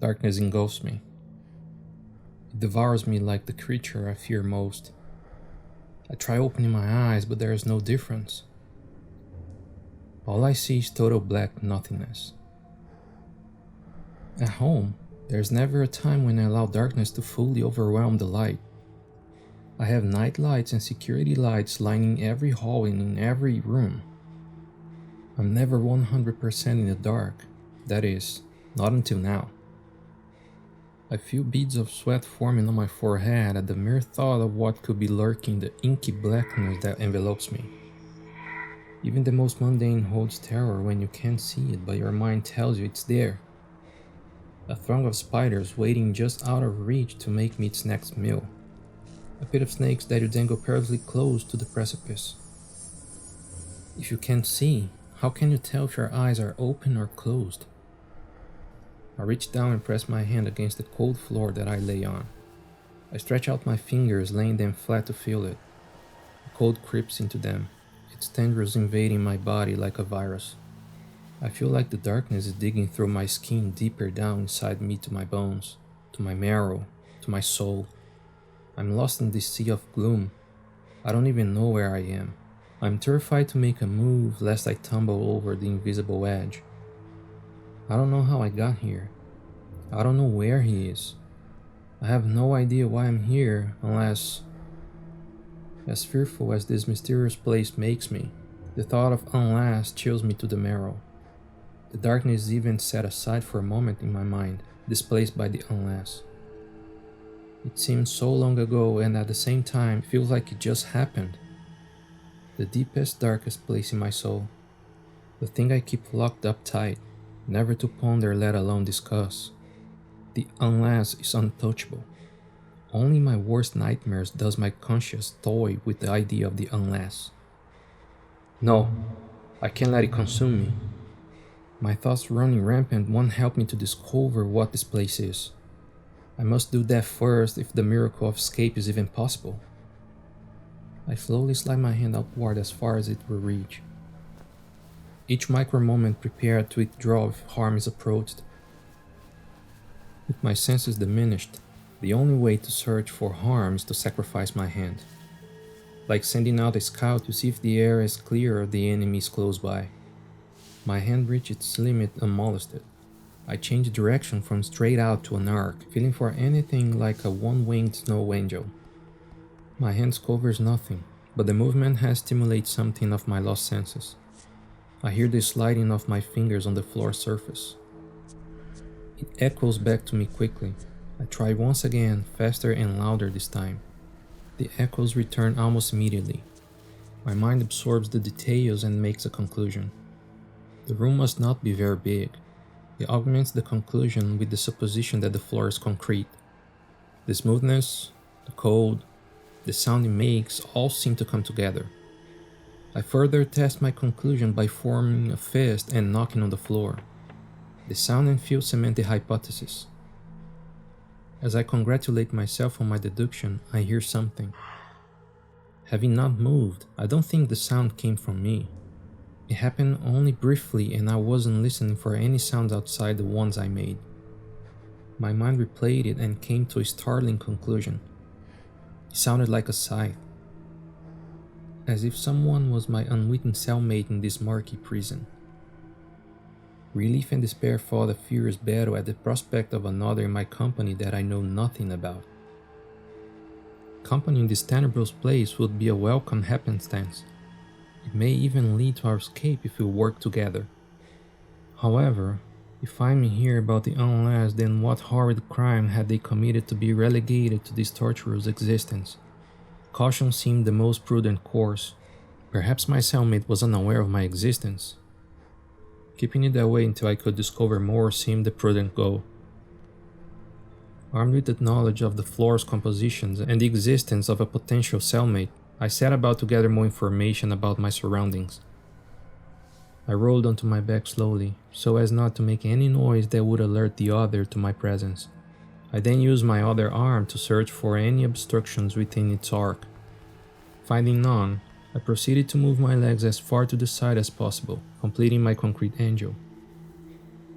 Darkness engulfs me. It devours me like the creature I fear most. I try opening my eyes, but there is no difference. All I see is total black nothingness. At home, there's never a time when I allow darkness to fully overwhelm the light. I have night lights and security lights lining every hall and in every room. I'm never 100% in the dark, that is, not until now. I feel beads of sweat forming on my forehead at the mere thought of what could be lurking in the inky blackness that envelopes me. Even the most mundane holds terror when you can't see it, but your mind tells you it's there. A throng of spiders waiting just out of reach to make me its next meal. A pit of snakes that you dangle perilously close to the precipice. If you can't see, how can you tell if your eyes are open or closed? I reach down and press my hand against the cold floor that I lay on. I stretch out my fingers, laying them flat to feel it. The cold creeps into them, its tendrils invading my body like a virus. I feel like the darkness is digging through my skin deeper down inside me to my bones, to my marrow, to my soul. I'm lost in this sea of gloom. I don't even know where I am. I'm terrified to make a move lest I tumble over the invisible edge. I don't know how I got here. I don't know where he is. I have no idea why I'm here unless... As fearful as this mysterious place makes me, the thought of unless chills me to the marrow. The darkness is even set aside for a moment in my mind, displaced by the unless. It seems so long ago and at the same time feels like it just happened. The deepest, darkest place in my soul. The thing I keep locked up tight, never to ponder let alone discuss. The unless is untouchable. Only my worst nightmares does my conscience toy with the idea of the unless. No, I can't let it consume me. My thoughts running rampant won't help me to discover what this place is. I must do that first if the miracle of escape is even possible. I slowly slide my hand upward as far as it will reach. Each micro moment prepared to withdraw if harm is approached. With my senses diminished, the only way to search for harm is to sacrifice my hand. Like sending out a scout to see if the air is clear or the enemy is close by. My hand reached its limit unmolested. I changed direction from straight out to an arc, feeling for anything like a one-winged snow angel. My hands covers nothing, but the movement has stimulated something of my lost senses. I hear the sliding of my fingers on the floor surface. It echoes back to me quickly. I try once again, faster and louder this time. The echoes return almost immediately. My mind absorbs the details and makes a conclusion. The room must not be very big. It augments the conclusion with the supposition that the floor is concrete. The smoothness, the cold, the sound it makes all seem to come together. I further test my conclusion by forming a fist and knocking on the floor. The sound and feel cement the hypothesis. As I congratulate myself on my deduction, I hear something. Having not moved, I don't think the sound came from me. It happened only briefly and I wasn't listening for any sounds outside the ones I made. My mind replayed it and came to a startling conclusion. It sounded like a sigh. As if someone was my unwitting cellmate in this murky prison. Relief and despair fought a furious battle at the prospect of another in my company that I know nothing about. Company in this tenebrous place would be a welcome happenstance. It may even lead to our escape if we work together. However, if I'm here about the unless, then what horrid crime had they committed to be relegated to this torturous existence? Caution seemed the most prudent course. Perhaps my cellmate was unaware of my existence. Keeping it that way until I could discover more seemed the prudent goal. Armed with the knowledge of the floor's compositions and the existence of a potential cellmate, I set about to gather more information about my surroundings. I rolled onto my back slowly, so as not to make any noise that would alert the other to my presence. I then used my other arm to search for any obstructions within its arc. Finding none, I proceeded to move my legs as far to the side as possible, completing my concrete angel.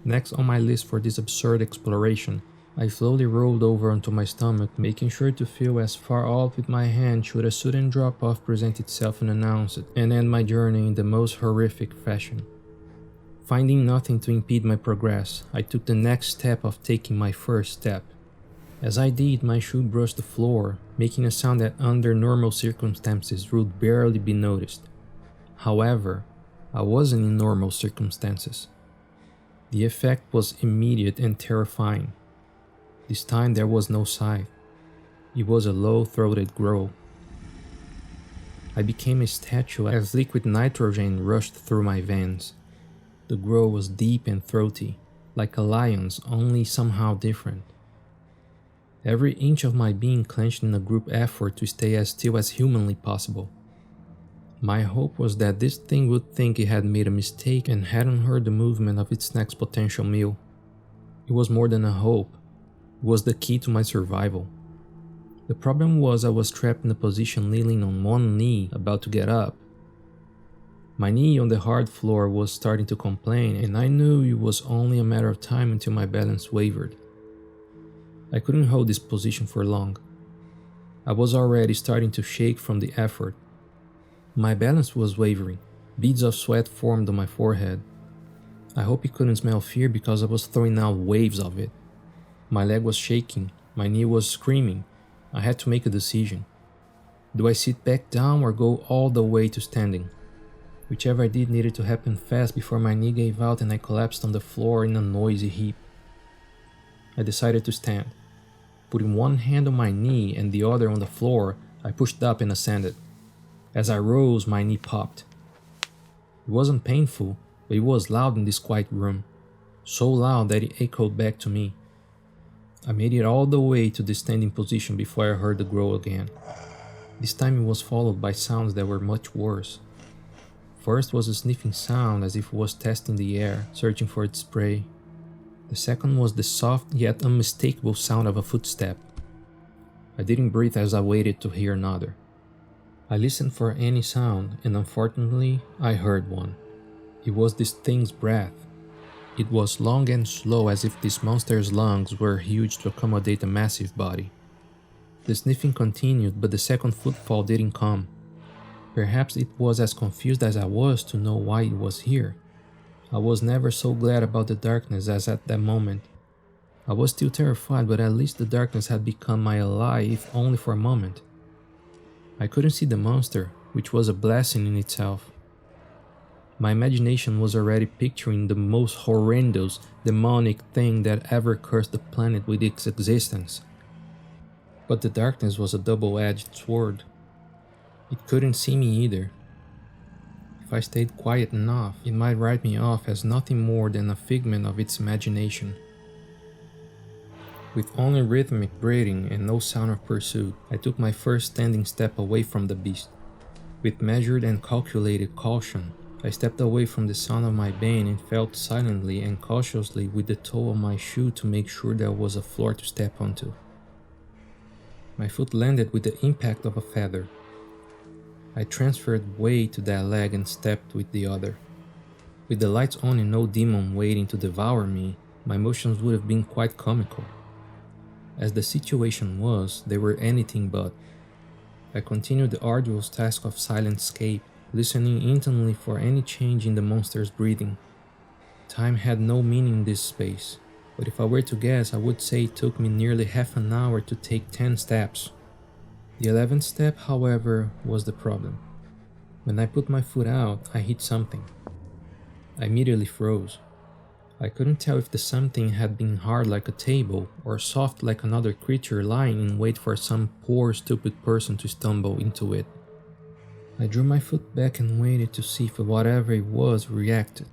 Next on my list for this absurd exploration, I slowly rolled over onto my stomach, making sure to feel as far off with my hand should a sudden drop-off present itself unannounced, and end my journey in the most horrific fashion. Finding nothing to impede my progress, I took the next step of taking my first step. As I did, my shoe brushed the floor, making a sound that under normal circumstances would barely be noticed. However, I wasn't in normal circumstances. The effect was immediate and terrifying. This time there was no sigh. It was a low-throated growl. I became a statue as liquid nitrogen rushed through my veins. The growl was deep and throaty, like a lion's, only somehow different. Every inch of my being clenched in a group effort to stay as still as humanly possible. My hope was that this thing would think it had made a mistake and hadn't heard the movement of its next potential meal. It was more than a hope. It was the key to my survival. The problem was I was trapped in a position kneeling on one knee, about to get up. My knee on the hard floor was starting to complain, and I knew it was only a matter of time until my balance wavered. I couldn't hold this position for long. I was already starting to shake from the effort. My balance was wavering. Beads of sweat formed on my forehead. I hope you couldn't smell fear because I was throwing out waves of it. My leg was shaking. My knee was screaming. I had to make a decision. Do I sit back down or go all the way to standing? Whichever I did needed to happen fast before my knee gave out and I collapsed on the floor in a noisy heap. I decided to stand. Putting one hand on my knee and the other on the floor, I pushed up and ascended. As I rose, my knee popped. It wasn't painful, but it was loud in this quiet room. So loud that it echoed back to me. I made it all the way to the standing position before I heard the growl again. This time it was followed by sounds that were much worse. First was a sniffing sound as if it was testing the air, searching for its prey. The second was the soft yet unmistakable sound of a footstep. I didn't breathe as I waited to hear another. I listened for any sound, and unfortunately, I heard one. It was this thing's breath. It was long and slow as if this monster's lungs were huge to accommodate a massive body. The sniffing continued, but the second footfall didn't come. Perhaps it was as confused as I was to know why it was here. I was never so glad about the darkness as at that moment. I was still terrified, but at least the darkness had become my ally, if only for a moment. I couldn't see the monster, which was a blessing in itself. My imagination was already picturing the most horrendous, demonic thing that ever cursed the planet with its existence. But the darkness was a double-edged sword. It couldn't see me either. If I stayed quiet enough, it might write me off as nothing more than a figment of its imagination. With only rhythmic breathing and no sound of pursuit, I took my first standing step away from the beast. With measured and calculated caution, I stepped away from the sound of my bane and felt silently and cautiously with the toe of my shoe to make sure there was a floor to step onto. My foot landed with the impact of a feather. I transferred weight to that leg and stepped with the other. With the lights on and no demon waiting to devour me, my motions would have been quite comical. As the situation was, they were anything but. I continued the arduous task of silent escape, listening intently for any change in the monster's breathing. Time had no meaning in this space, but if I were to guess, I would say it took me nearly half an hour to take 10 steps. The 11th step, however, was the problem. When I put my foot out, I hit something. I immediately froze. I couldn't tell if the something had been hard like a table or soft like another creature lying in wait for some poor stupid person to stumble into it. I drew my foot back and waited to see if whatever it was reacted.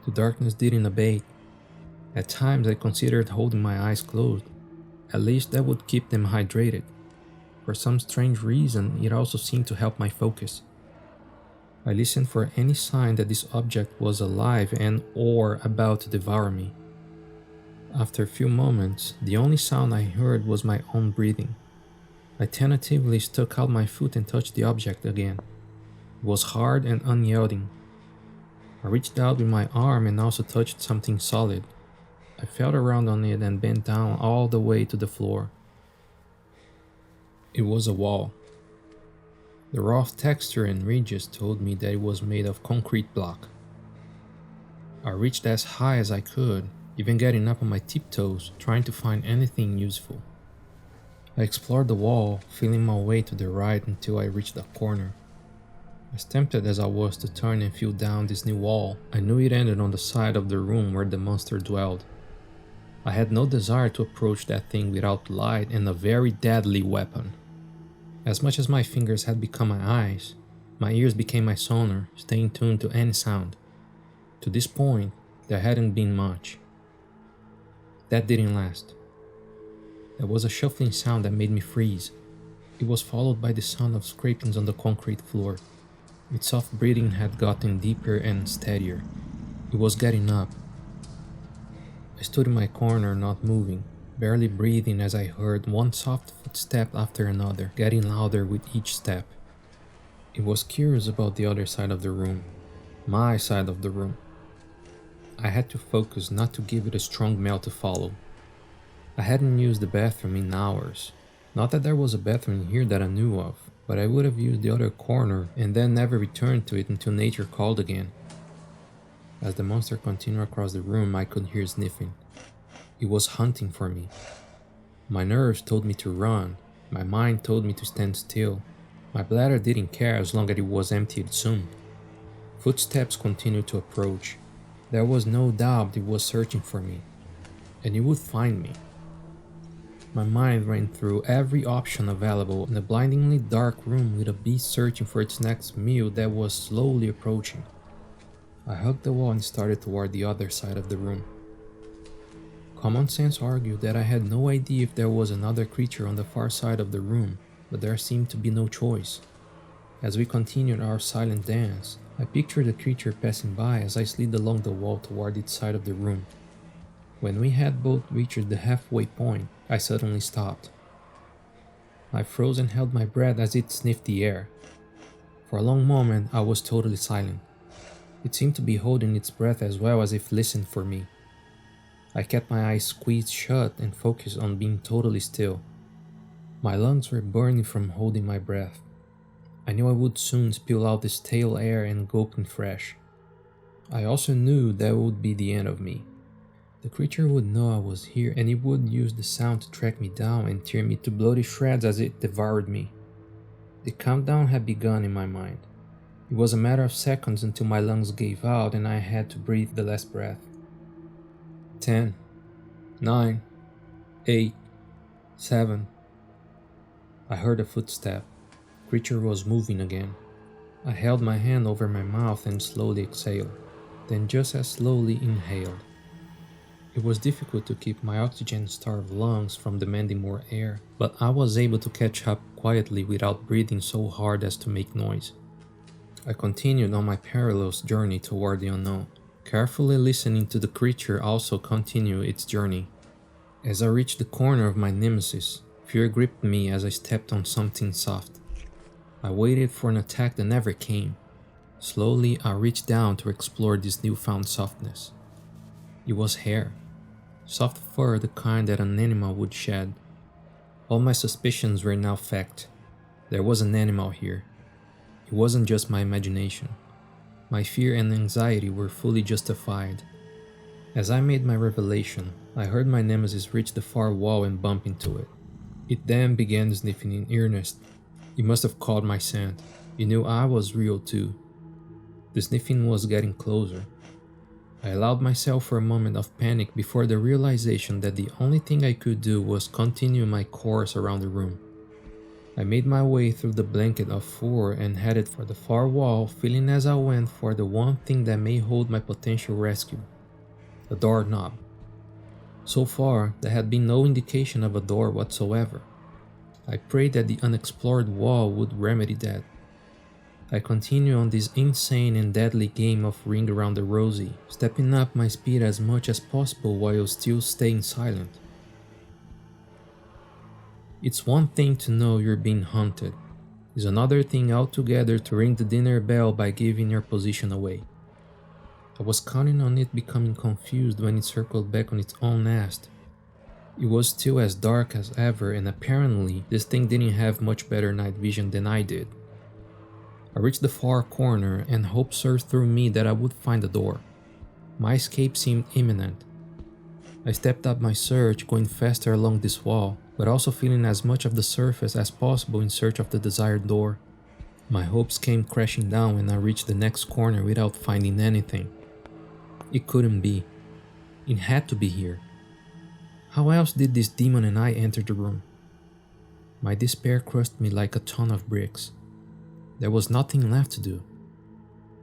The darkness didn't abate. At times I considered holding my eyes closed. At least that would keep them hydrated. For some strange reason, it also seemed to help my focus. I listened for any sign that this object was alive and or about to devour me. After a few moments, the only sound I heard was my own breathing. I tentatively stuck out my foot and touched the object again. It was hard and unyielding. I reached out with my arm and also touched something solid. I felt around on it and bent down all the way to the floor. It was a wall. The rough texture and ridges told me that it was made of concrete block. I reached as high as I could, even getting up on my tiptoes, trying to find anything useful. I explored the wall, feeling my way to the right until I reached a corner. As tempted as I was to turn and feel down this new wall, I knew it ended on the side of the room where the monster dwelled. I had no desire to approach that thing without light and a very deadly weapon. As much as my fingers had become my eyes, my ears became my sonar, staying tuned to any sound. To this point, there hadn't been much. That didn't last. There was a shuffling sound that made me freeze. It was followed by the sound of scrapings on the concrete floor. Its soft breathing had gotten deeper and steadier. It was getting up. I stood in my corner, not moving, barely breathing as I heard one soft footstep after another, getting louder with each step. It was curious about the other side of the room, my side of the room. I had to focus not to give it a strong male to follow. I hadn't used the bathroom in hours. Not that there was a bathroom here that I knew of, but I would have used the other corner and then never returned to it until nature called again. As the monster continued across the room, I could hear sniffing. It was hunting for me. My nerves told me to run. My mind told me to stand still. My bladder didn't care as long as it was emptied soon. Footsteps continued to approach. There was no doubt it was searching for me, and it would find me. My mind ran through every option available in a blindingly dark room with a beast searching for its next meal that was slowly approaching. I hugged the wall and started toward the other side of the room. Common sense argued that I had no idea if there was another creature on the far side of the room, but there seemed to be no choice. As we continued our silent dance, I pictured the creature passing by as I slid along the wall toward its side of the room. When we had both reached the halfway point, I suddenly stopped. I froze and held my breath as it sniffed the air. For a long moment, I was totally silent. It seemed to be holding its breath as well as if listening for me. I kept my eyes squeezed shut and focused on being totally still. My lungs were burning from holding my breath. I knew I would soon spill out the stale air and gulping fresh. I also knew that would be the end of me. The creature would know I was here, and it would use the sound to track me down and tear me to bloody shreds as it devoured me. The countdown had begun in my mind. It was a matter of seconds until my lungs gave out and I had to breathe the last breath. 10, 9, 8, 7. I heard a footstep. The creature was moving again. I held my hand over my mouth and slowly exhaled, then just as slowly inhaled. It was difficult to keep my oxygen-starved lungs from demanding more air, but I was able to catch up quietly without breathing so hard as to make noise. I continued on my perilous journey toward the unknown, carefully listening to the creature also continue its journey. As I reached the corner of my nemesis, fear gripped me as I stepped on something soft. I waited for an attack that never came. Slowly, I reached down to explore this newfound softness. It was hair. Soft fur, the kind that an animal would shed. All my suspicions were now fact. There was an animal here. It wasn't just my imagination. My fear and anxiety were fully justified. As I made my revelation, I heard my nemesis reach the far wall and bump into it. It then began sniffing in earnest. It must have caught my scent. It knew I was real too. The sniffing was getting closer. I allowed myself for a moment of panic before the realization that the only thing I could do was continue my course around the room. I made my way through the blanket of fur and headed for the far wall, feeling as I went for the one thing that may hold my potential rescue: the doorknob. So far, there had been no indication of a door whatsoever. I prayed that the unexplored wall would remedy that. I continued on this insane and deadly game of ring around the rosy, stepping up my speed as much as possible while still staying silent. It's one thing to know you're being hunted. It's another thing altogether to ring the dinner bell by giving your position away. I was counting on it becoming confused when it circled back on its own nest. It was still as dark as ever, and apparently this thing didn't have much better night vision than I did. I reached the far corner and hope surged through me that I would find the door. My escape seemed imminent. I stepped up my search, going faster along this wall, but also feeling as much of the surface as possible in search of the desired door. My hopes came crashing down when I reached the next corner without finding anything. It couldn't be. It had to be here. How else did this demon and I enter the room? My despair crushed me like a ton of bricks. There was nothing left to do.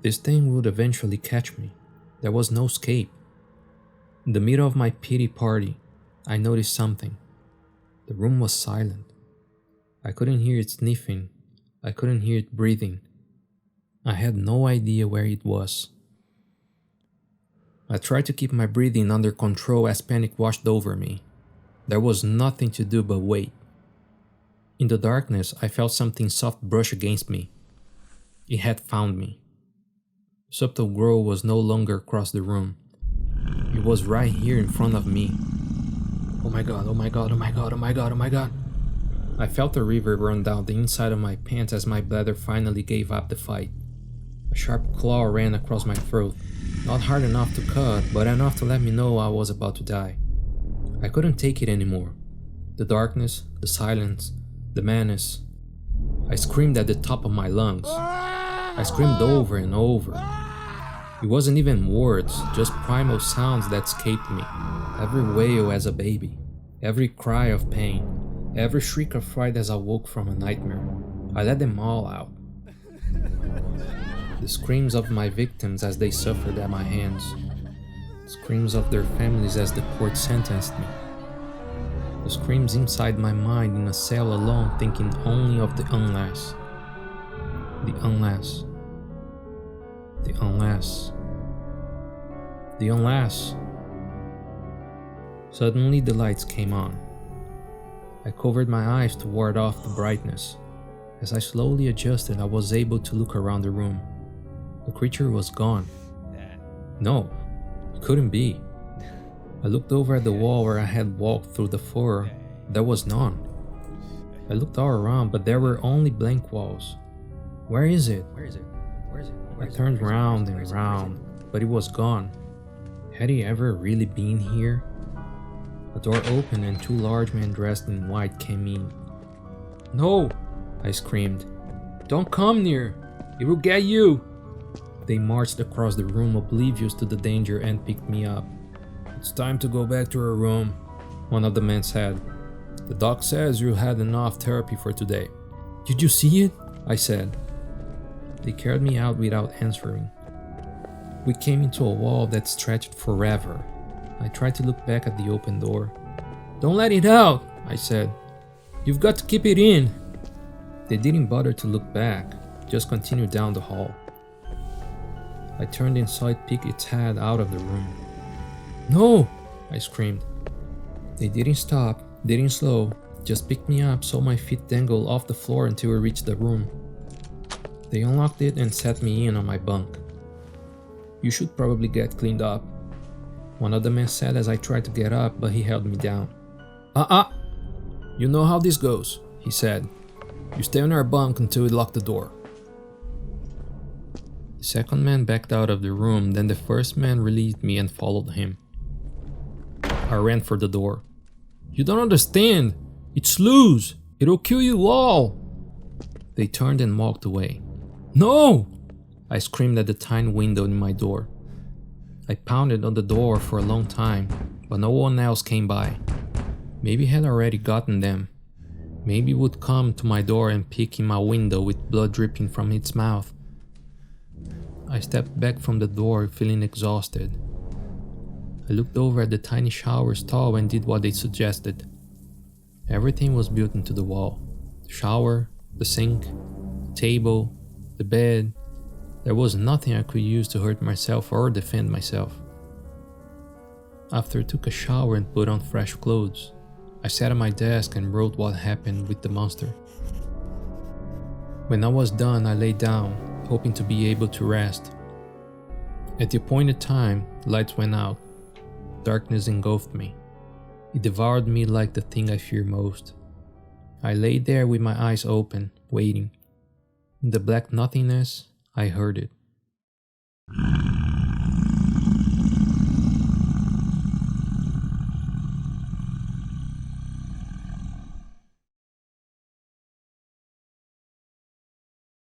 This thing would eventually catch me. There was no escape. In the middle of my pity party, I noticed something. The room was silent. I couldn't hear it sniffing. I couldn't hear it breathing. I had no idea where it was. I tried to keep my breathing under control as panic washed over me. There was nothing to do but wait. In the darkness, I felt something soft brush against me. It had found me. The subtle glow was no longer across the room. It was right here in front of me. Oh my god, oh my god, oh my god, oh my god, oh my god. I felt a river run down the inside of my pants as my bladder finally gave up the fight. A sharp claw ran across my throat. Not hard enough to cut, but enough to let me know I was about to die. I couldn't take it anymore. The darkness, the silence, the menace. I screamed at the top of my lungs. I screamed over and over. It wasn't even words, just primal sounds that escaped me. Every wail as a baby, every cry of pain, every shriek of fright as I woke from a nightmare. I let them all out. The screams of my victims as they suffered at my hands. The screams of their families as the court sentenced me. The screams inside my mind in a cell alone, thinking only of the unless. The unless. The unless. The unless. Suddenly the lights came on. I covered my eyes to ward off the brightness. As I slowly adjusted, I was able to look around the room. The creature was gone. No, it couldn't be. I looked over at the wall where I had walked through the floor. There was none. I looked all around, but there were only blank walls. Where is it? I turned round and round, but it was gone. Had he ever really been here? A door opened and two large men dressed in white came in. "No!" I screamed. "Don't come near! It will get you!" They marched across the room oblivious to the danger and picked me up. "It's time to go back to our room," one of the men said. "The doc says you had enough therapy for today." "Did you see it?" I said. They carried me out without answering. We came into a wall that stretched forever. I tried to look back at the open door. "Don't let it out," I said. "You've got to keep it in." They didn't bother to look back, just continued down the hall. I turned and saw it peek its head out of the room. "No!" I screamed. They didn't stop, didn't slow, just picked me up so my feet dangled off the floor until we reached the room. They unlocked it and set me in on my bunk. "You should probably get cleaned up," one of the men said as I tried to get up, but he held me down. You know how this goes," he said. "You stay on our bunk until we lock the door." The second man backed out of the room, then the first man released me and followed him. I ran for the door. "You don't understand! It's loose! It'll kill you all!" They turned and walked away. "No!" I screamed at the tiny window in my door. I pounded on the door for a long time, but no one else came by. Maybe he had already gotten them. Maybe it would come to my door and peek in my window with blood dripping from its mouth. I stepped back from the door, feeling exhausted. I looked over at the tiny shower stall and did what they suggested. Everything was built into the wall. The shower, the sink, the table, the bed. There was nothing I could use to hurt myself or defend myself. After I took a shower and put on fresh clothes, I sat at my desk and wrote what happened with the monster. When I was done, I lay down, hoping to be able to rest. At the appointed time, lights went out. Darkness engulfed me. It devoured me like the thing I fear most. I lay there with my eyes open, waiting. In the black nothingness, I heard it.